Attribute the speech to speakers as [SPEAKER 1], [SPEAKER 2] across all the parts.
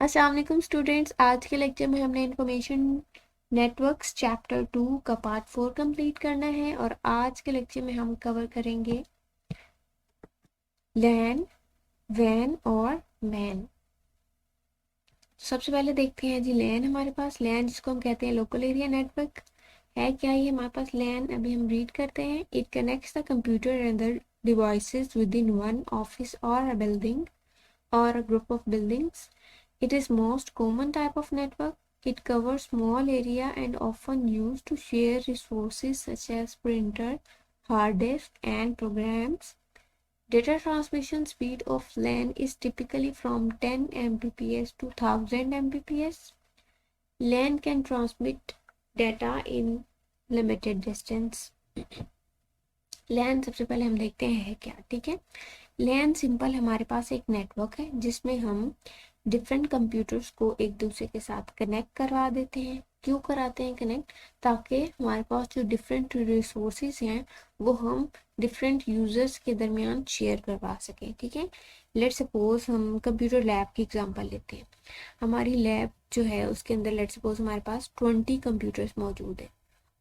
[SPEAKER 1] अस्सलाम वालेकुम स्टूडेंट्स। आज के लेक्चर में हमने इंफॉर्मेशन नेटवर्क्स चैप्टर 2 का पार्ट 4 कंप्लीट करना है और आज के लेक्चर में हम कवर करेंगे लैन, वैन और मैन। सबसे पहले देखते हैं जी लैन। हमारे पास लैन जिसको हम कहते हैं लोकल एरिया नेटवर्क है। क्या ये हमारे पास लैन, अभी हम रीड करते हैं। It connects the computer and the devices with in one office और अ building or a group of buildings. It is most common type of network. It covers small area and often used to share resources such as printer, hard disk, and programs. Data transmission speed of LAN is typically from 10 Mbps to 1000 Mbps. LAN can transmit data in limited distance. LAN सबसे पहले हम देखते हैं है क्या, ठीक है। लैन simple हमारे पास एक नेटवर्क है जिसमें हम डिफरेंट कंप्यूटर्स को एक दूसरे के साथ कनेक्ट करवा देते हैं। क्यों कराते हैं कनेक्ट? ताकि हमारे पास जो डिफरेंट रिसोर्सेज हैं वो हम डिफरेंट यूजर्स के दरमियान शेयर करवा सकें, ठीक है। लेट सपोज हम कंप्यूटर लैब की एग्जांपल लेते हैं। हमारी लैब जो है उसके अंदर लेट सपोज हमारे पास 20 कंप्यूटर्स मौजूद है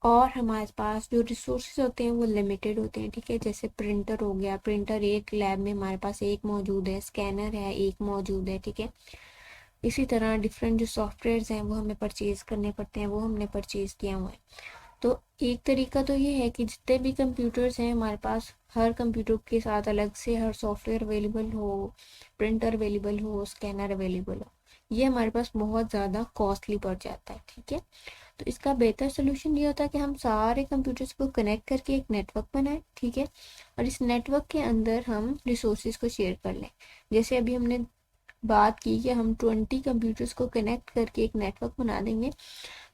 [SPEAKER 1] और हमारे पास जो रिसोर्सेज होते हैं वो लिमिटेड होते हैं, ठीक है। जैसे प्रिंटर हो गया, प्रिंटर एक लैब में हमारे पास एक मौजूद है, स्कैनर है एक मौजूद है, ठीक है। इसी तरह डिफरेंट जो सॉफ्टवेयर्स हैं वो हमें परचेज करने पड़ते हैं, वो हमने परचेज किया हुआ है। तो एक तरीका तो ये है कि जितने भी कंप्यूटर्स हैं हमारे पास, हर कंप्यूटर के साथ अलग से हर सॉफ्टवेयर अवेलेबल हो, प्रिंटर अवेलेबल हो, स्कैनर अवेलेबल हो। ये हमारे पास बहुत ज़्यादा कॉस्टली पड़ जाता है, ठीक है। तो इसका बेहतर सोल्यूशन ये होता है कि हम सारे कंप्यूटर्स को कनेक्ट करके एक नेटवर्क बनाएं, ठीक है। और इस नेटवर्क के अंदर हम रिसोर्सेज को शेयर कर लें। जैसे अभी हमने बात की कि हम 20 कंप्यूटर्स को कनेक्ट करके एक नेटवर्क बना देंगे।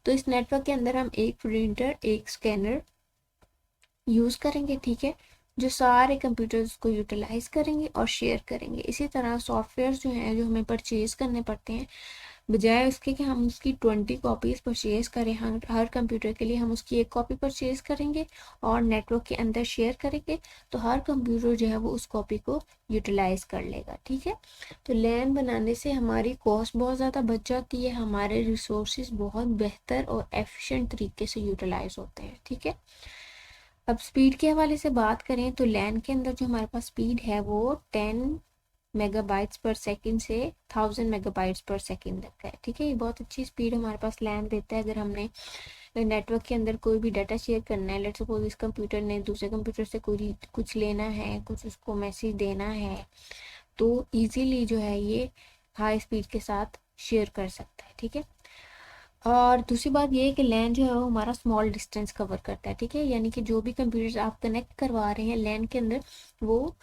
[SPEAKER 1] तो इस नेटवर्क के अंदर हम एक प्रिंटर, एक स्कैनर यूज़ करेंगे, ठीक है, जो सारे कंप्यूटर्स को यूटिलाइज करेंगे और शेयर करेंगे। इसी तरह सॉफ्टवेयर जो हैं जो हमें परचेज करने पड़ते हैं, बजाय उसके कि हम उसकी 20 कॉपीज़ परचेज करें, हर कंप्यूटर के लिए हम उसकी एक कॉपी परचेज करेंगे और नेटवर्क के अंदर शेयर करेंगे। तो हर कंप्यूटर जो है वो उस कॉपी को यूटिलाइज कर लेगा, ठीक है। तो लैन बनाने से हमारी कॉस्ट बहुत ज़्यादा बच जाती है, हमारे रिसोर्सेज बहुत बेहतर और एफिशिएंट तरीके से यूटिलाइज होते हैं, ठीक है। अब स्पीड के हवाले से बात करें तो लैन के अंदर जो हमारे पास स्पीड है वो 10 मेगाबाइट्स पर सेकंड से 1000 मेगाबाइट्स पर सेकंड तक है, ठीक है। ये बहुत अच्छी स्पीड हमारे पास लैन देता है। अगर हमने नेटवर्क के अंदर कोई भी डाटा शेयर करना है, लेट्स सपोज इस कंप्यूटर ने दूसरे कंप्यूटर से कोई कुछ लेना है, कुछ उसको मैसेज देना है, तो इजीली जो है ये हाई स्पीड के साथ शेयर कर सकता है, ठीक है। और दूसरी बात ये है कि लैन जो है वो हमारा स्मॉल डिस्टेंस कवर करता है, ठीक है। यानी कि जो भी कंप्यूटर्स आप कनेक्ट करवा रहे हैं लैन के अंदर, वो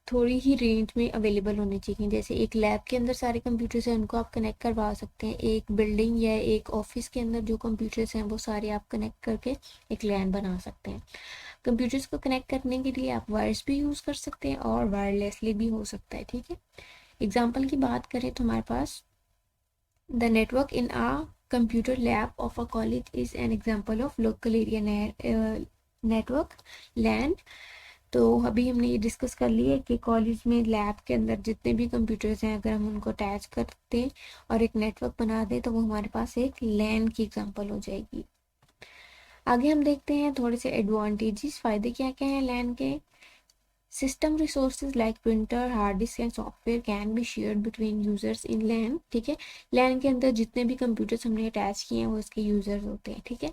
[SPEAKER 1] थोड़ी ही रेंज में अवेलेबल होने चाहिए। जैसे एक लैब के अंदर सारे कंप्यूटर्स हैं उनको आप कनेक्ट करवा सकते हैं, एक बिल्डिंग या एक ऑफिस के अंदर जो कंप्यूटर्स हैं वो सारे आप कनेक्ट करके एक लैन बना सकते हैं। कंप्यूटर्स को कनेक्ट करने के लिए आप वायर्स भी यूज़ कर सकते हैं और वायरलेसली भी हो सकता है, ठीक है। एग्जाम्पल की बात करें तो हमारे पास The network in a computer lab of a college is an example of local area network LAN। तो अभी हमने ये डिस्कस कर लिया कि कॉलेज में लैब के अंदर जितने भी कंप्यूटर्स हैं अगर हम उनको अटैच कर दें और एक नेटवर्क बना दें तो वो हमारे पास एक लैन की एग्जांपल हो जाएगी। आगे हम देखते हैं थोड़े से एडवांटेजेस, फ़ायदे क्या क्या हैं लैन के। System resources like printer, hard disk and software can be shared between users in LAN, ठीक है। लैन के अंदर जितने भी कंप्यूटर्स हमने अटैच किए हैं वो इसके यूजर्स होते हैं, ठीक है।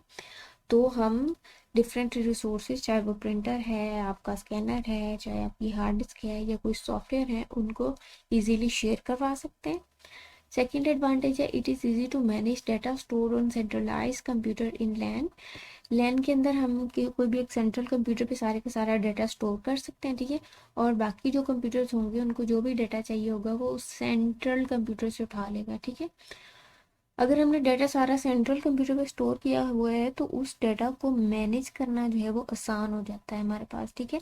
[SPEAKER 1] तो हम डिफरेंट रिसोर्सेज, चाहे वो प्रिंटर है, आपका स्कैनर है, चाहे आपकी हार्ड डिस्क है या कोई सॉफ्टवेयर है, उनको इजीली शेयर करवा सकते हैं। सेकेंड एडवांटेज है it is easy to manage data store on centralise computer in LAN. LAN के अंदर हम कोई भी एक सेंट्रल कंप्यूटर पे सारे का सारा डाटा स्टोर कर सकते हैं, ठीक है। और बाकी जो कंप्यूटर्स होंगे उनको जो भी डाटा चाहिए होगा वो उस सेंट्रल कंप्यूटर से उठा लेगा, ठीक है। अगर हमने डाटा सारा सेंट्रल कंप्यूटर पे स्टोर किया हुआ है तो उस डाटा को मैनेज करना जो है वो आसान हो जाता है हमारे पास, ठीक है।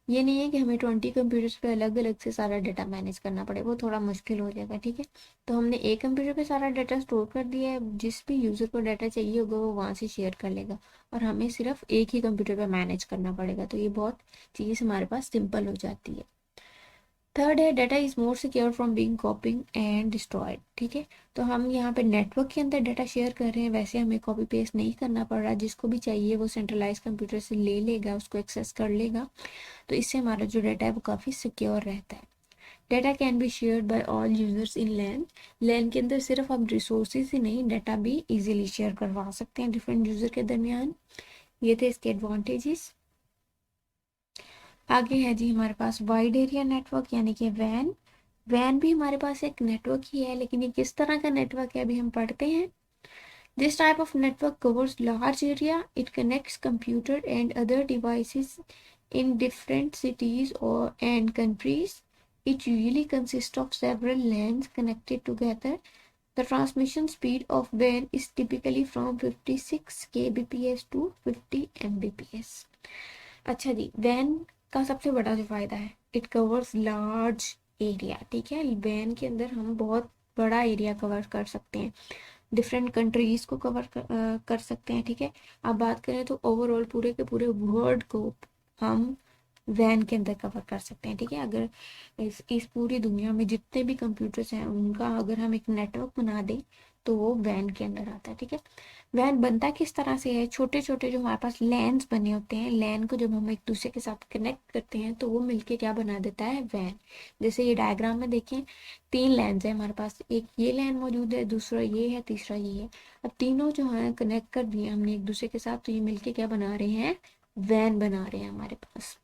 [SPEAKER 1] ये नहीं है कि हमें 20 कंप्यूटर्स पे अलग अलग से सारा डाटा मैनेज करना पड़े, वो थोड़ा मुश्किल हो जाएगा, ठीक है। तो हमने एक कंप्यूटर पे सारा डाटा स्टोर कर दिया है, जिस भी यूज़र को डाटा चाहिए होगा वो वहाँ से शेयर कर लेगा और हमें सिर्फ एक ही कंप्यूटर पे मैनेज करना पड़ेगा। तो ये बहुत चीज़ हमारे पास सिंपल हो जाती है। थर्ड है data is more secure from being कॉपिंग and destroyed. ठीक है, तो हम यहाँ पे नेटवर्क के अंदर डाटा शेयर कर रहे हैं, वैसे हमें कॉपी पेस्ट नहीं करना पड़ रहा, जिसको भी चाहिए वो सेंट्रलाइज कंप्यूटर से ले लेगा, उसको एक्सेस कर लेगा। तो इससे हमारा जो डाटा है वो काफ़ी सिक्योर रहता है। Data can be shared by all users in LAN. LAN के अंदर सिर्फ आप रिसोर्सेज ही नहीं, डाटा भी इजीली शेयर करवा सकते हैं डिफरेंट यूजर के दरमियान। ये थे इसके एडवांटेजेस। आगे है जी हमारे पास वाइड एरिया नेटवर्क यानी कि वैन। वैन भी हमारे पास एक नेटवर्क ही है, लेकिन ये किस तरह का नेटवर्क है अभी हम पढ़ते हैं। This type of network covers large area, it connects computer and other devices in different cities or and countries. It usually consists of several LANs connected together. The transmission speed of WAN is typically from 56 kbps to 50 mbps. अच्छा जी, van का सबसे बड़ा जो फायदा है, it covers large area. ठीक है, van के अंदर हम बहुत बड़ा एरिया कवर कर सकते हैं, डिफरेंट कंट्रीज को कवर कर सकते हैं। ठीक है, अब बात करें तो ओवरऑल पूरे के पूरे वर्ल्ड को हम वैन के अंदर कवर कर सकते हैं। ठीक है, अगर इस पूरी दुनिया में जितने भी कंप्यूटर्स हैं उनका अगर हम एक नेटवर्क बना दें तो वो वैन के अंदर आता है। ठीक है, वैन बनता किस तरह से है, छोटे छोटे जो हमारे पास लैन्स बने होते हैं, लैन को जब हम एक दूसरे के साथ कनेक्ट करते हैं तो वो मिलके क्या बना देता है, वैन। जैसे ये डायग्राम में देखें, 3 लैन्स है हमारे पास, एक ये लैन मौजूद है, दूसरा ये है, तीसरा ये है। अब तीनों जो है कनेक्ट कर दिए हमने एक दूसरे के साथ, तो ये मिलके क्या बना रहे हैं, वैन बना रहे हैं हमारे पास।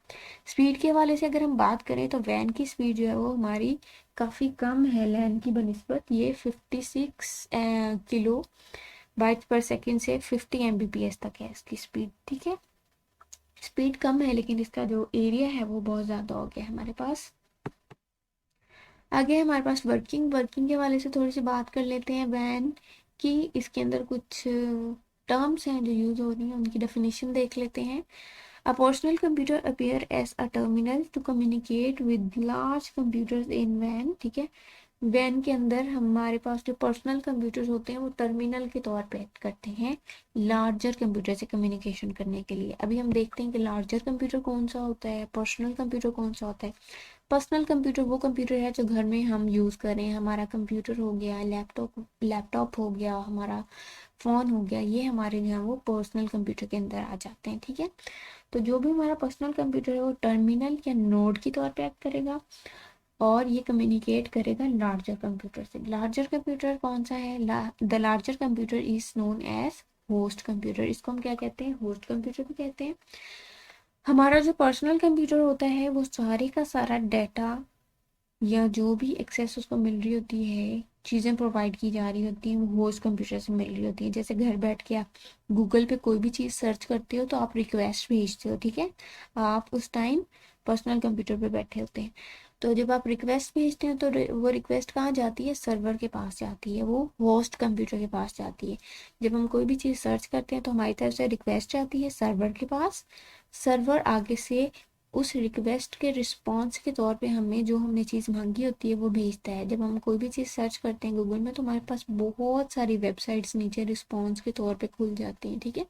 [SPEAKER 1] स्पीड के हवाले से अगर हम बात करें तो वैन की स्पीड जो है वो हमारी काफ़ी कम है लैन की बनिस्बत। ये 56 किलो बाइट पर सेकेंड से 50 एमबीपीएस तक है इसकी स्पीड। ठीक है, स्पीड कम है लेकिन इसका जो एरिया है वो बहुत ज़्यादा हो गया हमारे पास। आगे हमारे पास वर्किंग वर्किंग के हवाले से थोड़ी सी बात कर लेते हैं वैन की। इसके अंदर कुछ टर्म्स हैं जो यूज़ हो रही हैं, उनकी डेफिनेशन देख लेते हैं। A personal computer appear as a terminal to communicate with large computers in WAN। ठीक है, वैन के अंदर हमारे पास जो पर्सनल कंप्यूटर्स होते हैं वो टर्मिनल के तौर पे एक्ट करते हैं लार्जर कंप्यूटर से कम्युनिकेशन करने के लिए। अभी हम देखते हैं कि लार्जर कंप्यूटर कौन सा होता है, पर्सनल कंप्यूटर कौन सा होता है। पर्सनल कंप्यूटर वो कंप्यूटर है जो घर में हम यूज़ करें, हमारा कंप्यूटर हो गया, लैपटॉप हो गया, हमारा फ़ोन हो गया, ये हमारे जो है वो पर्सनल कंप्यूटर के अंदर आ जाते हैं। ठीक है, तो जो भी हमारा पर्सनल कंप्यूटर है वो टर्मिनल या नोड की तौर पे एक्ट करेगा और ये कम्युनिकेट करेगा लार्जर कंप्यूटर से। लार्जर कंप्यूटर कौन सा है, the larger computer is known as host computer. इसको हम क्या कहते हैं, होस्ट कंप्यूटर भी कहते हैं। हमारा जो पर्सनल कंप्यूटर होता है वो सारे का सारा डाटा या जो भी एक्सेस उसको मिल रही होती है, चीज़ें प्रोवाइड की जा रही होती हैं, वो होस्ट कंप्यूटर से मिल रही होती है। जैसे घर बैठ के आप गूगल पे कोई भी चीज़ सर्च करते हो तो आप रिक्वेस्ट भेजते हो। ठीक है, आप उस टाइम पर्सनल कंप्यूटर पे बैठे होते हैं, तो जब आप रिक्वेस्ट भेजते हैं तो वो रिक्वेस्ट कहाँ जाती है, सर्वर के पास जाती है, वो होस्ट कंप्यूटर के पास जाती है। जब हम कोई भी चीज़ सर्च करते हैं तो हमारी तरफ से रिक्वेस्ट जाती है सर्वर के पास, सर्वर आगे से उस रिक्वेस्ट के रिस्पॉन्स के तौर पे हमें जो हमने चीज़ मांगी होती है वो भेजता है। जब हम कोई भी चीज़ सर्च करते हैं गूगल में तो हमारे पास बहुत सारी वेबसाइट्स नीचे रिस्पॉन्स के तौर पे खुल जाती हैं। ठीक है,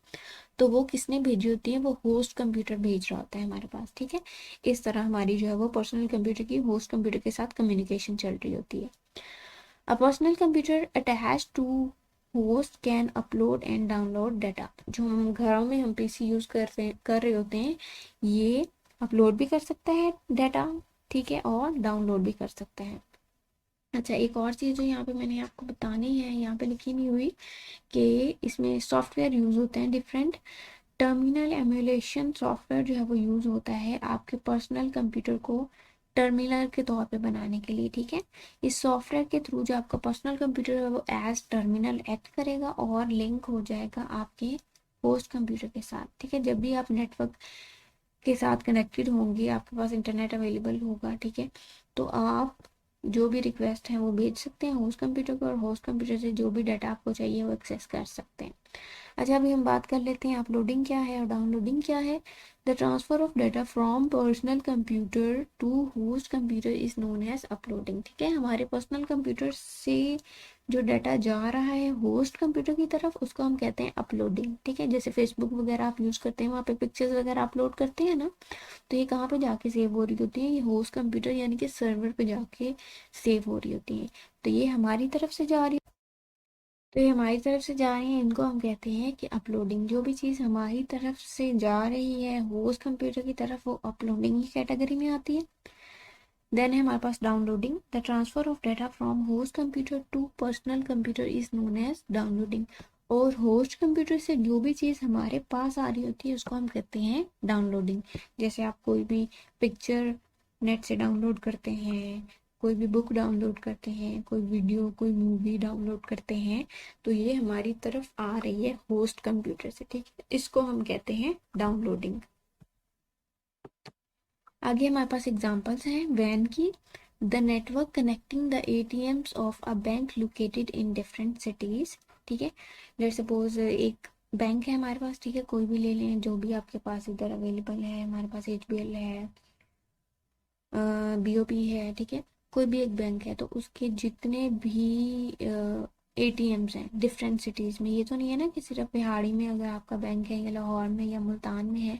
[SPEAKER 1] तो वो किसने भेजी होती है, वो होस्ट कंप्यूटर भेज रहा होता है हमारे पास। ठीक है, इस तरह हमारी जो है वो पर्सनल कंप्यूटर की होस्ट कंप्यूटर के साथ कम्युनिकेशन चल रही होती है। A personal computer attach to host can upload and download data. जो हम घरों में हम पीसी यूज़ कर रहे होते हैं, ये अपलोड भी कर सकता है डाटा। ठीक है, और डाउनलोड भी कर सकता है। अच्छा, एक और चीज़ जो यहाँ पे मैंने आपको बतानी है, यहाँ पे लिखी नहीं हुई, कि इसमें सॉफ्टवेयर यूज़ होते हैं डिफरेंट। टर्मिनल एमुलेशन सॉफ्टवेयर जो है वो यूज़ होता है आपके पर्सनल कंप्यूटर को टर्मिनल के तौर पे बनाने के लिए। ठीक है, इस सॉफ्टवेयर के थ्रू जो आपका पर्सनल कंप्यूटर है वो एज टर्मिनल एक्ट करेगा और लिंक हो जाएगा आपके होस्ट कंप्यूटर के साथ। ठीक है, जब भी आप नेटवर्क के साथ कनेक्टेड होंगे, आपके पास इंटरनेट अवेलेबल होगा, ठीक है, तो आप जो भी रिक्वेस्ट है वो भेज सकते हैं होस्ट कंप्यूटर को और होस्ट कंप्यूटर से जो भी डाटा आपको चाहिए वो एक्सेस कर सकते हैं। अच्छा, अभी हम बात कर लेते हैं अपलोडिंग क्या है और डाउनलोडिंग क्या है। The transfer of data from personal computer to host computer is known as uploading. ठीक है, हमारे पर्सनल कंप्यूटर से जो डाटा जा रहा है होस्ट कंप्यूटर की तरफ उसको हम कहते हैं अपलोडिंग। ठीक है, जैसे फेसबुक वगैरह आप यूज़ करते हैं, वहाँ पे पिक्चर्स वगैरह अपलोड करते हैं ना, तो ये कहाँ पे जाके सेव हो रही होती है, ये होस्ट कंप्यूटर यानी कि सर्वर पे जाके सेव हो रही होती है। तो ये हमारी तरफ से जा रही तो ये हमारी तरफ से जा रही है, इनको हम कहते हैं कि अपलोडिंग। जो भी चीज़ हमारी तरफ से जा रही है होस्ट कंप्यूटर की तरफ, वो अपलोडिंग की कैटेगरी में आती है। देन है हमारे पास downloading. The transfer of data from host computer to personal computer is known as downloading. और होस्ट कंप्यूटर से जो भी चीज़ हमारे पास आ रही होती है उसको हम कहते हैं डाउनलोडिंग। जैसे आप कोई भी पिक्चर नेट से डाउनलोड करते हैं, कोई भी बुक डाउनलोड करते हैं, कोई वीडियो कोई मूवी डाउनलोड करते हैं, तो ये हमारी तरफ आ रही है होस्ट कंप्यूटर से। ठीक है, इसको हम कहते हैं डाउनलोडिंग। आगे हमारे पास एग्जांपल्स हैं वैन की। The network connecting the ATMs of a bank located in different cities. ठीक है, लेट्स सपोज एक बैंक है हमारे पास, ठीक है, कोई भी ले लें जो भी आपके पास इधर अवेलेबल है। हमारे पास एचबीएल है, बीओपी है, ठीक है, कोई भी एक बैंक है, तो उसके जितने भी एटीएम्स हैं डिफरेंट सिटीज़ में, ये तो नहीं है ना कि सिर्फ बिहाड़ी में अगर आपका बैंक है या लाहौर में या मुल्तान में है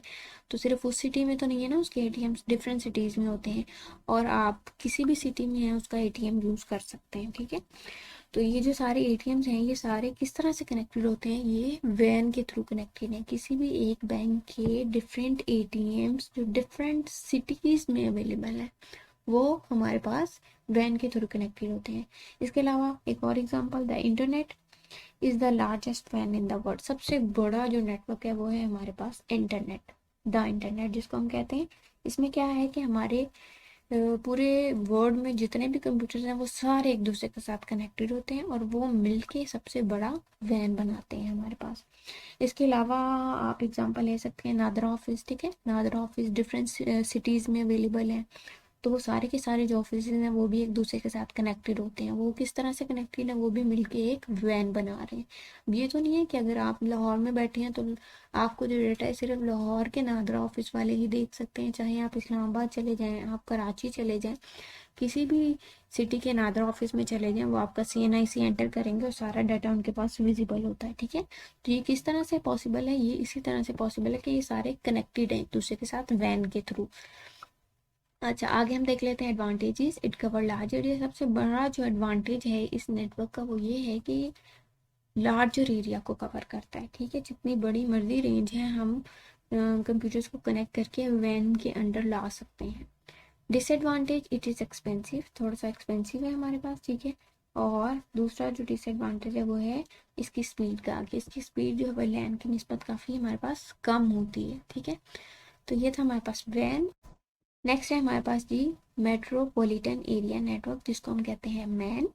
[SPEAKER 1] तो सिर्फ उस सिटी में तो नहीं है ना, उसके एटीएम्स डिफरेंट सिटीज़ में होते हैं और आप किसी भी सिटी में है उसका एटीएम यूज़ कर सकते हैं। ठीक है, तो ये जो सारे एटीएम्स हैं ये सारे किस तरह से कनेक्टेड होते हैं, ये वैन के थ्रू कनेक्टेड हैं। किसी भी एक बैंक के डिफरेंट एटीएम्स जो डिफरेंट सिटीज़ में अवेलेबल है वो हमारे पास वैन के थ्रू कनेक्टेड होते हैं। इसके अलावा एक और example, the internet is the largest van in the world. सबसे बड़ा जो नेटवर्क है वो है हमारे पास इंटरनेट, द इंटरनेट जिसको हम कहते हैं। इसमें क्या है कि हमारे पूरे वर्ल्ड में जितने भी कंप्यूटर्स हैं वो सारे एक दूसरे के साथ कनेक्टेड होते हैं और वो मिलके सबसे बड़ा वैन बनाते हैं हमारे पास। इसके अलावा आप एग्जांपल ले सकते हैं नादरा ऑफिस। ठीक है, नादरा ऑफिस डिफरेंट सिटीज़ में अवेलेबल है, तो वो सारे के सारे जो ऑफिस हैं वो भी एक दूसरे के साथ कनेक्टेड होते हैं। वो किस तरह से कनेक्टेड है, वो भी मिलके एक वैन बना रहे हैं। अब ये तो नहीं है कि अगर आप लाहौर में बैठे हैं तो आपको जो डेटा है सिर्फ लाहौर के नादरा ऑफिस वाले ही देख सकते हैं, चाहे आप इस्लामाबाद चले जाएं, आप कराची चले जाएं, किसी भी सिटी के नादरा ऑफिस में चले जाएं, वो आपका CNIC एंटर करेंगे और सारा डाटा उनके पास विजिबल होता है। ठीक है, तो ये किस तरह से पॉसिबल है, ये इसी तरह से पॉसिबल है कि ये सारे कनेक्टेड हैं एक दूसरे के साथ वैन के थ्रू। अच्छा, आगे हम देख लेते हैं advantages. It cover large area. सबसे बड़ा जो एडवांटेज है इस नेटवर्क का वो ये है कि लार्जर एरिया को कवर करता है। ठीक है, जितनी बड़ी मर्जी रेंज है हम कंप्यूटर्स को कनेक्ट करके वैन के अंडर ला सकते हैं। डिसएडवांटेज, इट इज़ एक्सपेंसिव, थोड़ा सा एक्सपेंसिव है हमारे पास। ठीक है, और दूसरा जो डिसएडवांटेज है वो है इसकी स्पीड का। आगे इसकी स्पीड जो है वो लैन की निस्बत काफ़ी हमारे पास कम होती है। ठीक है, तो ये था हमारे पास वैन। नेक्स्ट है हमारे पास जी मेट्रोपॉलिटन एरिया नेटवर्क जिसको हम कहते हैं मैन।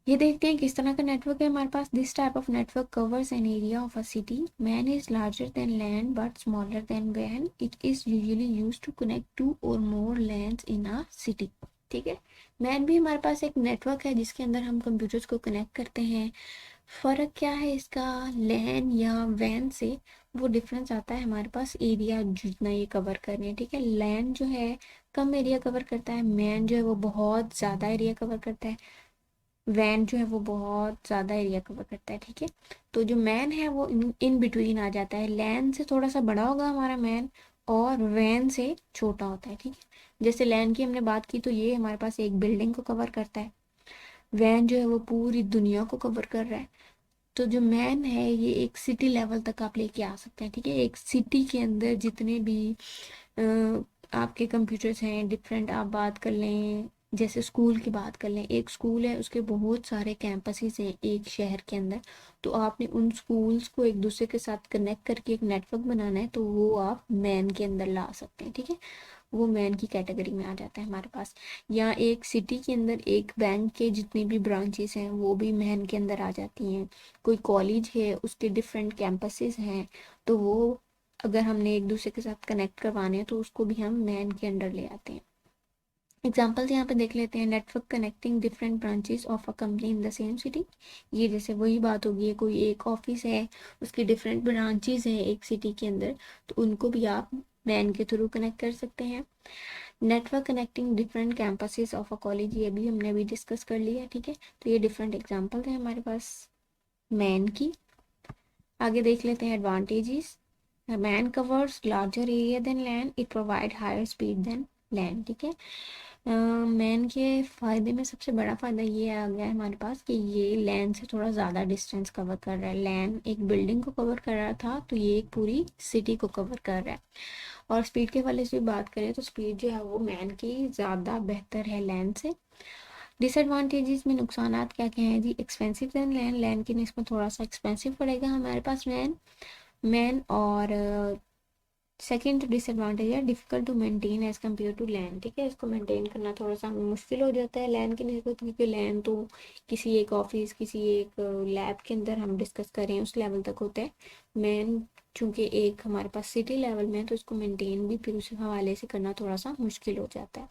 [SPEAKER 1] ये देखते हैं किस तरह का नेटवर्क है हमारे पास। This type of network covers an area of a city. MAN is larger than LAN but smaller than वैन। It is usually used to connect two or more lands in a city. ठीक है, man भी हमारे पास एक network है जिसके अंदर हम कंप्यूटर्स को कनेक्ट करते हैं। फ़र्क क्या है इसका लैन या वैन से, वो डिफरेंस आता है हमारे पास एरिया जितना ये कवर कर रहे हैं। ठीक है, लैन जो है कम एरिया कवर करता है, मैन जो है वो बहुत ज़्यादा एरिया कवर करता है, वैन जो है वो बहुत ज़्यादा एरिया कवर करता है। ठीक है, तो जो मैन है वो इन बिटवीन आ जाता है, लैन से थोड़ा सा बड़ा होगा हमारा मैन और वैन से छोटा होता है। ठीक है, जैसे लैन की हमने बात की तो ये हमारे पास एक बिल्डिंग को कवर करता है, वैन जो है वो पूरी दुनिया को कवर कर रहा है। तो जो मैन है ये एक सिटी लेवल तक आप लेके आ सकते हैं। ठीक है, एक सिटी के अंदर जितने भी आपके कंप्यूटर्स हैं डिफरेंट, आप बात कर लें जैसे स्कूल की बात कर लें, एक स्कूल है उसके बहुत सारे कैंपसेस हैं एक शहर के अंदर, तो आपने उन स्कूल्स को एक दूसरे के साथ कनेक्ट करके एक नेटवर्क बनाना है तो वो आप मैन के अंदर ला सकते हैं। ठीक है, वो मैन की कैटेगरी में आ जाता है हमारे पास। या एक सिटी के अंदर एक बैंक के जितनी भी ब्रांचेस हैं वो भी मैन के अंदर आ जाती हैं। कोई कॉलेज है उसके डिफरेंट कैंपसेस हैं तो वो अगर हमने एक दूसरे के साथ कनेक्ट करवाने हैं तो उसको भी हम मैन के अंडर ले आते हैं। एग्जाम्पल्स यहाँ पे देख लेते हैं। Network connecting different branches of a company in the same city. ये जैसे वही बात होगी, कोई एक ऑफिस है उसकी डिफरेंट ब्रांचेस हैं एक सिटी के अंदर, तो उनको भी आप वैन के थ्रू कनेक्ट कर सकते हैं। Network connecting different campuses of a college, ये भी हमने अभी डिस्कस कर लिया, ठीक है। तो ये डिफरेंट एग्जांपल्स हैं हमारे पास मैन की। आगे देख लेते हैं advantages. MAN covers larger area than LAN, it provide higher speed than LAN, ठीक है। मैन के फ़ायदे में सबसे बड़ा फ़ायदा ये आ गया है हमारे पास कि ये लैंड से थोड़ा ज़्यादा डिस्टेंस कवर कर रहा है। लैंड एक बिल्डिंग को कवर कर रहा था, तो ये एक पूरी सिटी को कवर कर रहा है। और स्पीड के वाले से बात करें तो स्पीड जो है वो मैन की ज़्यादा बेहतर है लैंड से। डिसएडवांटेजेस में नुकसानात क्या क्या हैं जी। एक्सपेंसिव देन लैंड, लैंड की निस्बत थोड़ा सा एक्सपेंसिव पड़ेगा हमारे पास मैन मैन और सेकेंड डिसएडवांटेज है difficult to maintain as compare to LAN, ठीक है। इसको मेंटेन करना थोड़ा सा मुश्किल हो जाता है लैंड की निस्बत, क्योंकि लैंड तो किसी एक ऑफिस किसी एक लैब के अंदर हम डिस्कस करें उस लेवल तक होता है। मैन चूंकि एक हमारे पास सिटी लेवल में है, तो इसको मेंटेन भी फिर उस हवाले से करना थोड़ा सा मुश्किल हो जाता है।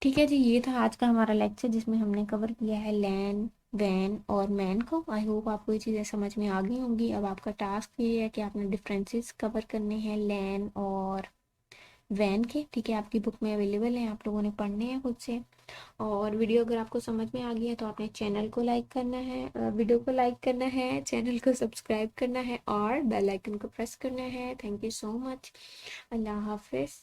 [SPEAKER 1] ठीक है जी, ये था आज का हमारा लेक्चर जिसमें हमने कवर किया है लैन, वैन और मैन को। आई होप आपको ये चीज़ें समझ में आ गई होंगी। अब आपका टास्क ये है कि आपने डिफरेंसेस कवर करने हैं लैन और वैन के, ठीक है। आपकी बुक में अवेलेबल है, आप लोगों ने पढ़ने हैं खुद से। और वीडियो अगर आपको समझ में आ गई है तो आपने चैनल को लाइक करना है, वीडियो को लाइक करना है, चैनल को सब्सक्राइब करना है और बेल आइकन को प्रेस करना है। Thank you so much. Allah हाफिज़।